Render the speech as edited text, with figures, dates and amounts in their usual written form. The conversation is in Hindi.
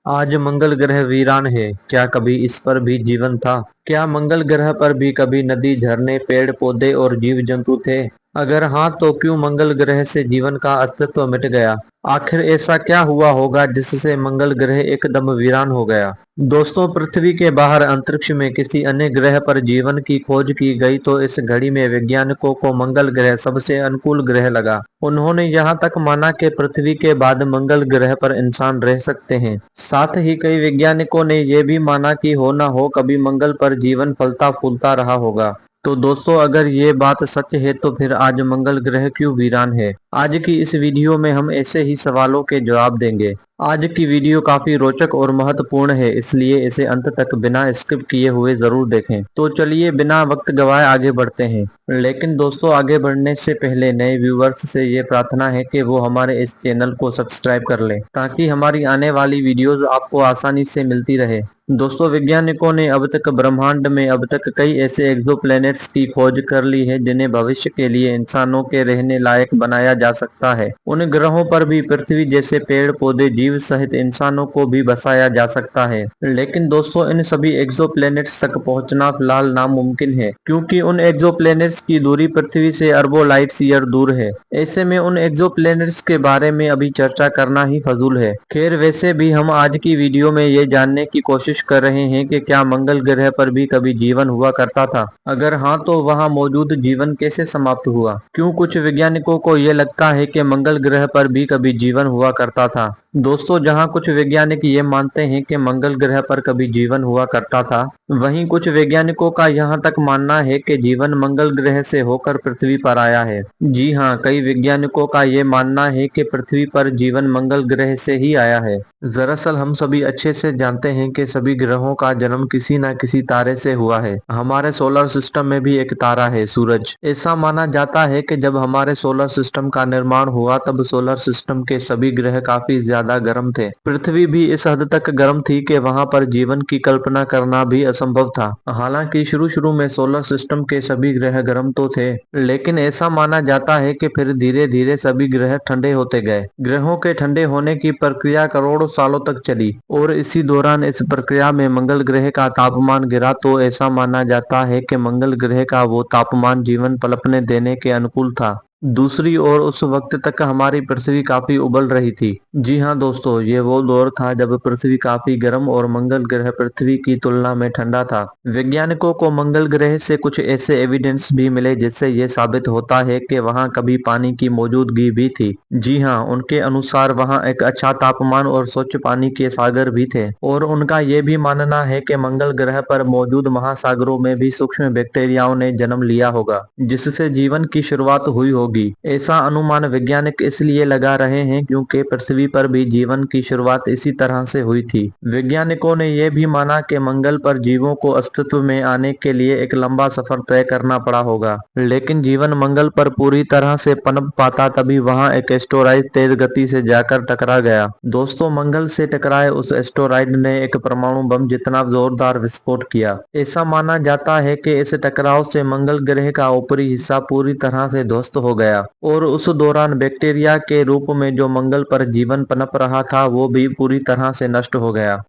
आज मंगल ग्रह वीरान है। क्या कभी इस पर भी जीवन था? क्या मंगल ग्रह पर भी कभी नदी, झरने, पेड़ पौधे और जीव जंतु थे? अगर हाँ, तो क्यों मंगल ग्रह से जीवन का अस्तित्व मिट गया? आखिर ऐसा क्या हुआ होगा जिससे मंगल ग्रह एकदम वीरान हो गया? दोस्तों, पृथ्वी के बाहर अंतरिक्ष में किसी अन्य ग्रह पर जीवन की खोज की गई तो इस घड़ी में वैज्ञानिकों को मंगल ग्रह सबसे अनुकूल ग्रह लगा। उन्होंने यहाँ तक माना कि पृथ्वी के बाद मंगल ग्रह पर इंसान रह सकते हैं। साथ ही कई वैज्ञानिकों ने यह भी माना कि हो न हो कभी मंगल पर जीवन फलता फूलता रहा होगा। तो दोस्तों, अगर ये बात सच है तो फिर आज मंगल ग्रह क्यों वीरान है? आज की इस वीडियो में हम ऐसे ही सवालों के जवाब देंगे। आज की वीडियो काफी रोचक और महत्वपूर्ण है, इसलिए इसे अंत तक बिना स्किप किए हुए जरूर देखें। तो चलिए बिना वक्त गवाए आगे बढ़ते हैं। लेकिन दोस्तों, आगे बढ़ने से पहले नए व्यूवर्स से ये प्रार्थना है कि वो हमारे इस चैनल को सब्सक्राइब कर लें ताकि हमारी आने वाली वीडियोस आपको आसानी से मिलती रहे। दोस्तों, वैज्ञानिकों ने अब तक ब्रह्मांड में अब तक कई ऐसे एक्सोप्लैनेट्स की खोज कर ली है जिन्हें भविष्य के लिए इंसानों के रहने लायक बनाया जा सकता है। उन ग्रहों पर भी पृथ्वी जैसे पेड़ पौधे, जीव सहित इंसानों को भी बसाया जा सकता है। लेकिन दोस्तों, इन सभी एक्सोप्लैनेट्स तक पहुंचना फिलहाल नामुमकिन है, क्योंकि उन एक्सोप्लैनेट्स की दूरी पृथ्वी से अरबों लाइट ईयर दूर है। ऐसे में उन एक्सोप्लैनेट्स के बारे में अभी चर्चा करना ही फजूल है। खैर, वैसे भी हम आज की वीडियो में ये जानने की कोशिश कर रहे हैं कि क्या मंगल ग्रह पर भी कभी जीवन हुआ करता था? अगर हाँ, तो वहाँ मौजूद जीवन कैसे समाप्त हुआ? क्यों कुछ वैज्ञानिकों को ये लगता है कि मंगल ग्रह पर भी कभी जीवन हुआ करता था? दोस्तों, जहां कुछ वैज्ञानिक ये मानते हैं कि मंगल ग्रह पर कभी जीवन हुआ करता था, वहीं कुछ वैज्ञानिकों का यहां तक मानना है कि जीवन मंगल ग्रह से होकर पृथ्वी पर आया है। जी हां, कई वैज्ञानिकों का ये मानना है कि पृथ्वी पर जीवन मंगल ग्रह से ही आया है। दरअसल हम सभी अच्छे से जानते हैं कि सभी ग्रहों का जन्म किसी न किसी तारे से हुआ है। हमारे सोलर सिस्टम में भी एक तारा है, सूरज। ऐसा माना जाता है कि जब हमारे सोलर सिस्टम का निर्माण हुआ तब सोलर सिस्टम के सभी ग्रह काफी ज्यादा गर्म थे। पृथ्वी भी इस हद तक गर्म थी कि वहां पर जीवन की कल्पना करना भी असंभव था। हालांकि शुरू शुरू में सोलर सिस्टम के सभी ग्रह गर्म तो थे, लेकिन ऐसा माना जाता है कि फिर धीरे धीरे सभी ग्रह ठंडे होते गए। ग्रहों के ठंडे होने की प्रक्रिया करोड़ों सालों तक चली और इसी दौरान इस प्रक्रिया में मंगल ग्रह का तापमान गिरा तो ऐसा माना जाता है कि मंगल ग्रह का वो तापमान जीवन पनपने देने के अनुकूल था। दूसरी ओर उस वक्त तक हमारी पृथ्वी काफी उबल रही थी। जी हाँ दोस्तों, ये वो दौर था जब पृथ्वी काफी गर्म और मंगल ग्रह पृथ्वी की तुलना में ठंडा था। वैज्ञानिकों को मंगल ग्रह से कुछ ऐसे एविडेंस भी मिले जिससे ये साबित होता है कि वहाँ कभी पानी की मौजूदगी भी थी। जी हाँ, उनके अनुसार वहाँ एक अच्छा तापमान और स्वच्छ पानी के सागर भी थे और उनका ये भी मानना है कि मंगल ग्रह पर मौजूद महासागरों में भी सूक्ष्म बैक्टीरियाओं ने जन्म लिया होगा जिससे जीवन की शुरुआत हुई होगी। ऐसा अनुमान वैज्ञानिक इसलिए लगा रहे हैं क्योंकि पृथ्वी पर भी जीवन की शुरुआत इसी तरह से हुई थी। वैज्ञानिकों ने यह भी माना कि मंगल पर जीवों को अस्तित्व में आने के लिए एक लंबा सफर तय करना पड़ा होगा, लेकिन जीवन मंगल पर पूरी तरह से पनप पाता तभी वहां एक एस्टेरॉइड तेज गति से जाकर टकरा गया। दोस्तों, मंगल से टकराए उस एस्टेरॉइड ने एक परमाणु बम जितना जोरदार विस्फोट किया। ऐसा माना जाता है कि इस टकराव से मंगल ग्रह का ऊपरी हिस्सा पूरी तरह से ध्वस्त हो गया और उस दौरान बैक्टीरिया के रूप में जो मंगल पर जीवन पनप रहा था वो भी पूरी तरह से नष्ट हो गया।